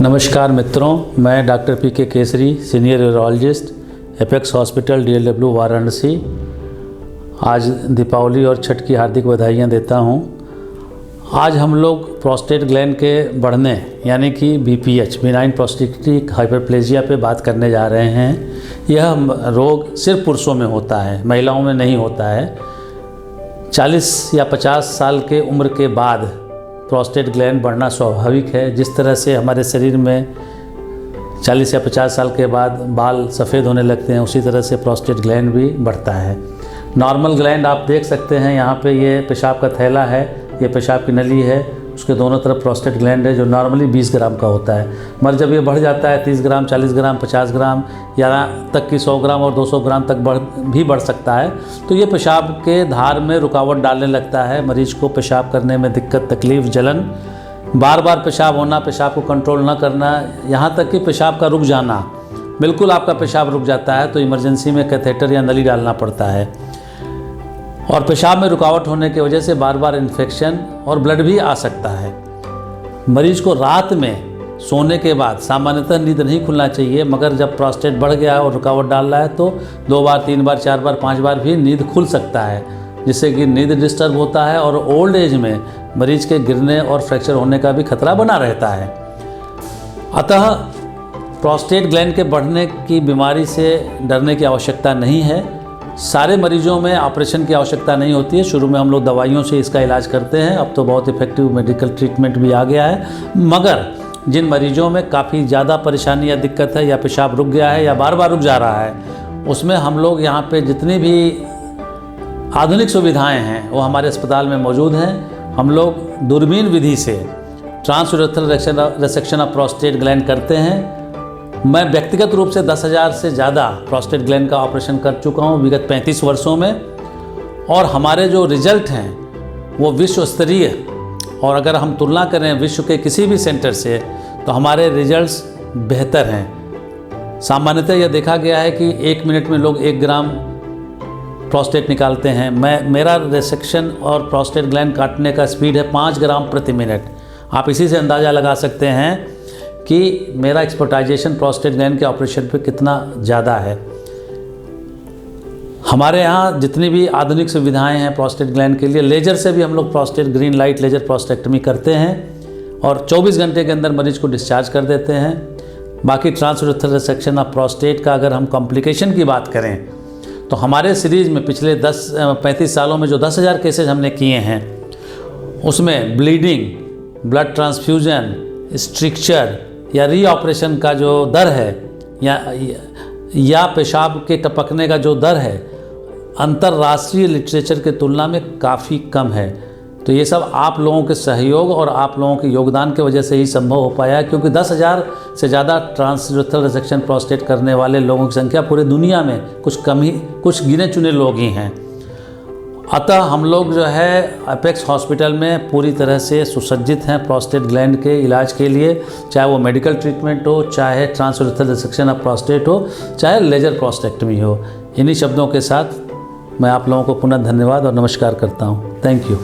नमस्कार मित्रों, मैं doctor PK. Kesari, senior urologist, apex hospital DLW Varanasi. आज दीपावली और छठ की हार्दिक बधाइयाँ देता हूँ। आज हम लोग प्रोस्टेट ग्लैंड के बढ़ने यानी कि BPH बिनाइन प्रोस्टेटिक हाइपरप्लेजिया पे बात करने जा रहे हैं। यह रोग सिर्फ पुरुषों में होता है, महिलाओं में नहीं होता है। 40 या 50 साल के उम्र के बाद प्रोस्टेट ग्लैंड बढ़ना स्वाभाविक है। जिस तरह से हमारे शरीर में 40 या 50 साल के बाद बाल सफ़ेद होने लगते हैं, उसी तरह से प्रोस्टेट ग्लैंड भी बढ़ता है। नॉर्मल ग्लैंड आप देख सकते हैं, यहाँ पे ये पेशाब का थैला है, ये पेशाब की नली है, उसके दोनों तरफ प्रोस्टेट ग्लैंड है जो नॉर्मली 20 ग्राम का होता है। मगर जब ये बढ़ जाता है 30 ग्राम, 40 ग्राम, 50 ग्राम, यहाँ तक कि 100 ग्राम और 200 ग्राम तक बढ़ सकता है, तो ये पेशाब के धार में रुकावट डालने लगता है। मरीज को पेशाब करने में दिक्कत, तकलीफ़, जलन, बार बार पेशाब होना, पेशाब को कंट्रोल ना करना, यहाँ तक कि पेशाब का रुक जाना, बिल्कुल आपका पेशाब रुक जाता है तो इमरजेंसी में कैथेटर या नली डालना पड़ता है। और पेशाब में रुकावट होने की वजह से बार बार इन्फेक्शन और ब्लड भी आ सकता है। मरीज को रात में सोने के बाद सामान्यतः नींद नहीं खुलना चाहिए, मगर जब प्रोस्टेट बढ़ गया और रुकावट डाल रहा है तो 2 बार, 3 बार, 4 बार, 5 बार भी नींद खुल सकता है, जिससे कि नींद डिस्टर्ब होता है और ओल्ड एज में मरीज के गिरने और फ्रैक्चर होने का भी खतरा बना रहता है। अतः प्रोस्टेट ग्लैंड के बढ़ने की बीमारी से डरने की आवश्यकता नहीं है। सारे मरीजों में ऑपरेशन की आवश्यकता नहीं होती है। शुरू में हम लोग दवाइयों से इसका इलाज करते हैं, अब तो बहुत इफेक्टिव मेडिकल ट्रीटमेंट भी आ गया है। मगर जिन मरीजों में काफ़ी ज़्यादा परेशानी या दिक्कत है, या पेशाब रुक गया है या बार बार रुक जा रहा है, उसमें हम लोग यहाँ पे जितनी भी आधुनिक सुविधाएं हैं वो हमारे अस्पताल में मौजूद हैं। हम लोग दूरबीन विधि से ट्रांसयूरेथ्रल रेसेक्शन ऑफ प्रोस्टेट ग्लैंड करते हैं। मैं व्यक्तिगत रूप से 10,000 से ज़्यादा प्रोस्टेट ग्लैंड का ऑपरेशन कर चुका हूँ विगत 35 वर्षों में, और हमारे जो रिजल्ट हैं वो विश्व स्तरीय, और अगर हम तुलना करें विश्व के किसी भी सेंटर से तो हमारे रिजल्ट्स बेहतर हैं। सामान्यतः यह देखा गया है कि 1 मिनट में लोग 1 ग्राम प्रोस्टेट निकालते हैं। मेरा रेसेक्शन और प्रोस्टेट ग्लैंड काटने का स्पीड है 5 ग्राम प्रति मिनट। आप इसी से अंदाज़ा लगा सकते हैं कि मेरा एक्सपर्टाइजेशन प्रोस्टेट ग्लैंड के ऑपरेशन पे कितना ज़्यादा है। हमारे यहाँ जितनी भी आधुनिक सुविधाएं हैं प्रोस्टेट ग्लैंड के लिए, लेज़र से भी हम लोग prostate green light laser prostatectomy करते हैं और 24 घंटे के अंदर मरीज को डिस्चार्ज कर देते हैं। बाकी ट्रांसयूरेथ्रल रेसेक्शन ऑफ प्रोस्टेट का अगर हम कॉम्प्लिकेशन की बात करें तो हमारे सीरीज़ में पिछले 35 सालों में जो 10,000 केसेज हमने किए हैं, उसमें ब्लीडिंग, ब्लड ट्रांसफ्यूजन, स्ट्रिक्चर या रीऑपरेशन का जो दर है या पेशाब के टपकने का जो दर है, अंतर्राष्ट्रीय लिटरेचर के तुलना में काफ़ी कम है। तो ये सब आप लोगों के सहयोग और आप लोगों के योगदान की वजह से ही संभव हो पाया है, क्योंकि 10,000 से ज़्यादा ट्रांसयूरेथ्रल रेसेक्शन प्रोस्टेट करने वाले लोगों की संख्या पूरी दुनिया में कुछ गिने चुने लोग ही हैं। अतः हम लोग जो है एपेक्स हॉस्पिटल में पूरी तरह से सुसज्जित हैं प्रोस्टेट ग्लैंड के इलाज के लिए, चाहे वो मेडिकल ट्रीटमेंट हो, चाहे ट्रांसयूरेथ्रल रेसेक्शन ऑफ प्रोस्टेट हो, चाहे लेजर प्रोस्टेक्टमी हो। इन्हीं शब्दों के साथ मैं आप लोगों को पुनः धन्यवाद और नमस्कार करता हूँ। Thank you.